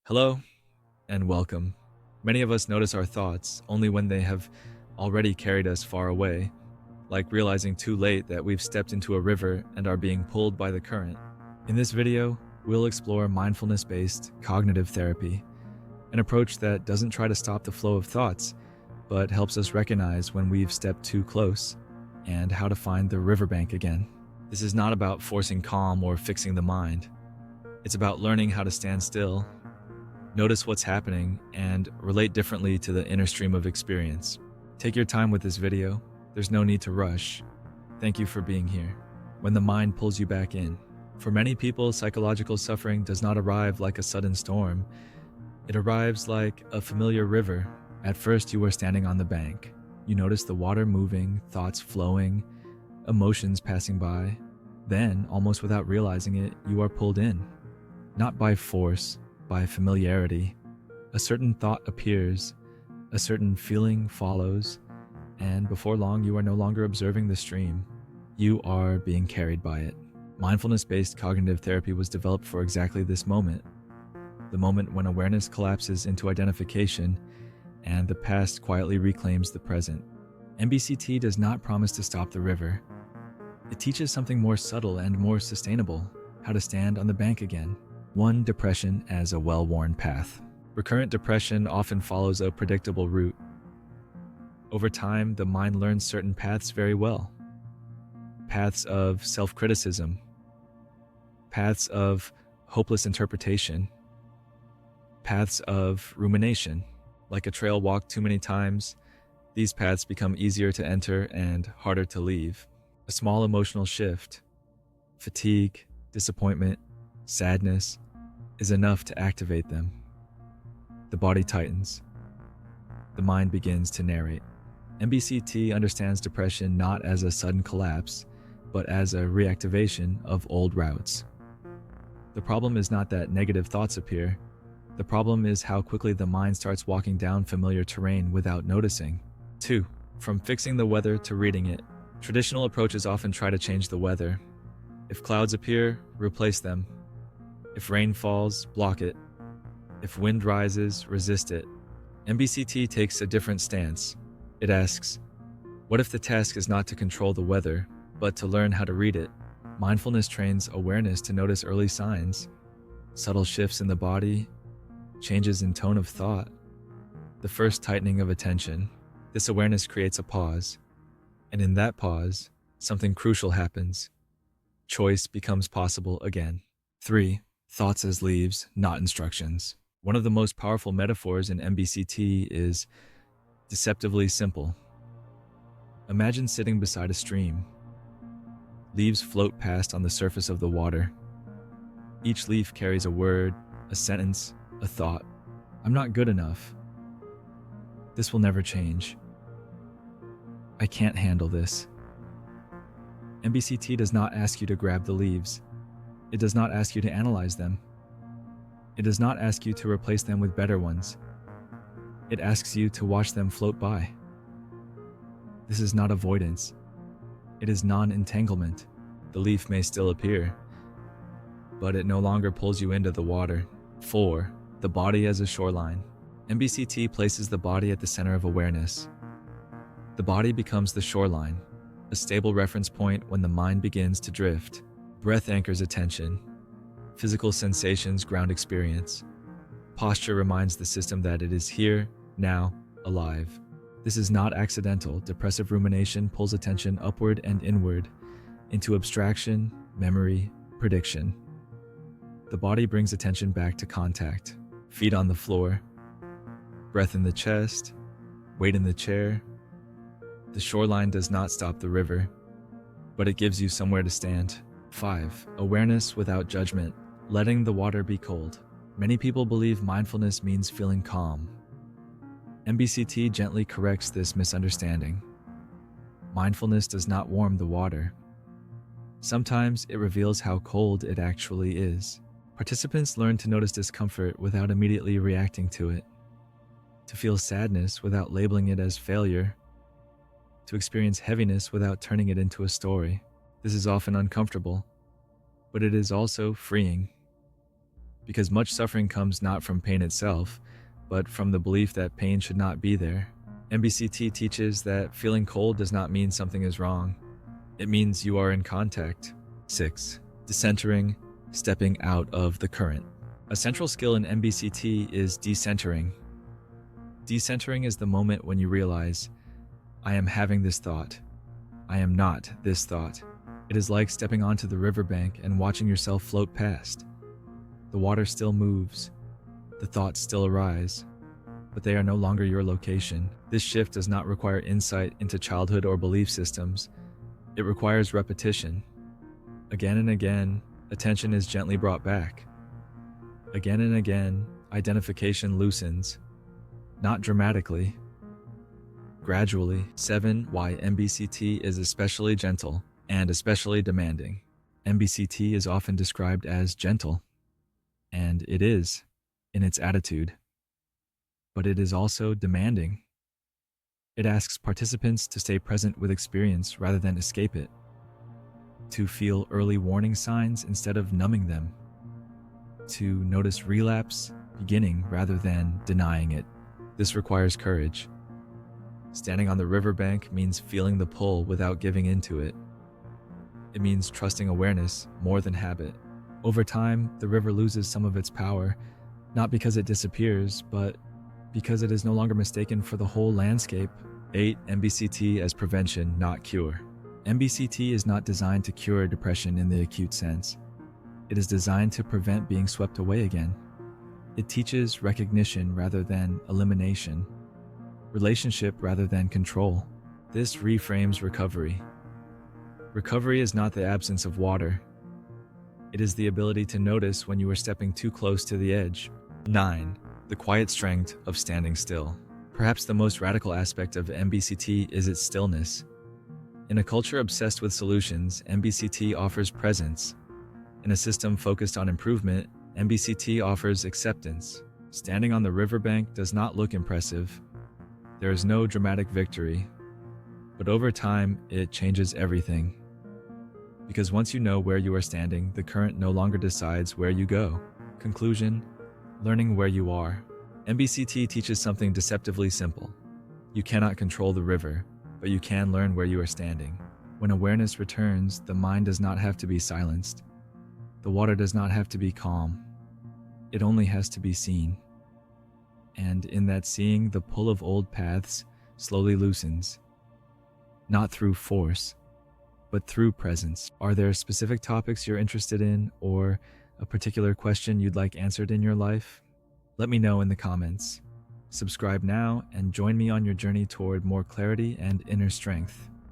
Hello and welcome. Many of us notice our thoughts only when they have already carried us far away, like realizing too late that we've stepped into a river and are being pulled by the current. In this video, we'll explore mindfulness-based cognitive therapy, an approach that doesn't try to stop the flow of thoughts, but helps us recognize when we've stepped too close and how to find the riverbank again. This is not about forcing calm or fixing the mind. It's about learning how to stand still, notice what's happening, and relate differently to the inner stream of experience. Take your time with this video. There's no need to rush. Thank you for being here. When the mind pulls you back in. For many people, psychological suffering does not arrive like a sudden storm. It arrives like a familiar river. At first, you are standing on the bank. You notice the water moving, thoughts flowing, emotions passing by. Then, almost without realizing it, you are pulled in. Not by force, by familiarity. A certain thought appears, a certain feeling follows, and before long you are no longer observing the stream. You are being carried by it. Mindfulness-based cognitive therapy was developed for exactly this moment. The moment when awareness collapses into identification and the past quietly reclaims the present. MBCT does not promise to stop the river. It teaches something more subtle and more sustainable, how to stand on the bank again. 1. Depression as a well-worn path. Recurrent depression often follows a predictable route. Over time, the mind learns certain paths very well. Paths of self-criticism, paths of hopeless interpretation, paths of rumination. Like a trail walked too many times, these paths become easier to enter and harder to leave. A small emotional shift, fatigue, disappointment, sadness, is enough to activate them. The body tightens. The mind begins to narrate. MBCT understands depression not as a sudden collapse, but as a reactivation of old routes. The problem is not that negative thoughts appear. The problem is how quickly the mind starts walking down familiar terrain without noticing. 2. From fixing the weather to reading it. Traditional approaches often try to change the weather. If clouds appear, replace them. If rain falls, block it. If wind rises, resist it. MBCT takes a different stance. It asks, what if the task is not to control the weather, but to learn how to read it? Mindfulness trains awareness to notice early signs, subtle shifts in the body, changes in tone of thought, the first tightening of attention. This awareness creates a pause, and in that pause, something crucial happens. Choice becomes possible again. 3. Thoughts as leaves, not instructions. One of the most powerful metaphors in MBCT is deceptively simple. Imagine sitting beside a stream. Leaves float past on the surface of the water. Each leaf carries a word, a sentence, a thought. I'm not good enough. This will never change. I can't handle this. MBCT does not ask you to grab the leaves. It does not ask you to analyze them. It does not ask you to replace them with better ones. It asks you to watch them float by. This is not avoidance. It is non-entanglement. The leaf may still appear, but it no longer pulls you into the water. 4. The body as a shoreline. MBCT places the body at the center of awareness. The body becomes the shoreline, a stable reference point when the mind begins to drift. Breath anchors attention. Physical sensations ground experience. Posture reminds the system that it is here, now, alive. This is not accidental. Depressive rumination pulls attention upward and inward, into abstraction, memory, prediction. The body brings attention back to contact. Feet on the floor, breath in the chest, weight in the chair. The shoreline does not stop the river, but it gives you somewhere to stand. 5. Awareness without judgment, letting the water be cold. Many people believe mindfulness means feeling calm. MBCT gently corrects this misunderstanding. Mindfulness does not warm the water. Sometimes it reveals how cold it actually is. Participants learn to notice discomfort without immediately reacting to it, to feel sadness without labeling it as failure, to experience heaviness without turning it into a story. This is often uncomfortable, but it is also freeing. because much suffering comes not from pain itself, but from the belief that pain should not be there. MBCT teaches that feeling cold does not mean something is wrong. It means you are in contact. 6. Decentering, stepping out of the current. A central skill in MBCT is decentering. Decentering is the moment when you realize, I am having this thought. I am not this thought. It is like stepping onto the riverbank and watching yourself float past. The water still moves. The thoughts still arise, but they are no longer your location. This shift does not require insight into childhood or belief systems. It requires repetition. Again and again, attention is gently brought back. Again and again, identification loosens. Not dramatically. Gradually. 7. Why MBCT is especially gentle and especially demanding. MBCT is often described as gentle, and it is in its attitude, but it is also demanding. It asks participants to stay present with experience rather than escape it, to feel early warning signs instead of numbing them, to notice relapse beginning rather than denying it. This requires courage. Standing on the riverbank means feeling the pull without giving into it. It means trusting awareness more than habit. Over time, the river loses some of its power, not because it disappears, but because it is no longer mistaken for the whole landscape. 8. MBCT as prevention, not cure. MBCT is not designed to cure depression in the acute sense. It is designed to prevent being swept away again. It teaches recognition rather than elimination, relationship rather than control. This reframes recovery. Recovery is not the absence of water. It is the ability to notice when you are stepping too close to the edge. 9. The quiet strength of standing still. Perhaps the most radical aspect of MBCT is its stillness. In a culture obsessed with solutions, MBCT offers presence. In a system focused on improvement, MBCT offers acceptance. Standing on the riverbank does not look impressive. There is no dramatic victory. But over time, it changes everything. Because once you know where you are standing, the current no longer decides where you go. Conclusion: learning where you are. MBCT teaches something deceptively simple. You cannot control the river, but you can learn where you are standing. When awareness returns, the mind does not have to be silenced. The water does not have to be calm. It only has to be seen. And in that seeing, the pull of old paths slowly loosens. Not through force, but through presence. Are there specific topics you're interested in, or a particular question you'd like answered in your life? Let me know in the comments. Subscribe now and join me on your journey toward more clarity and inner strength.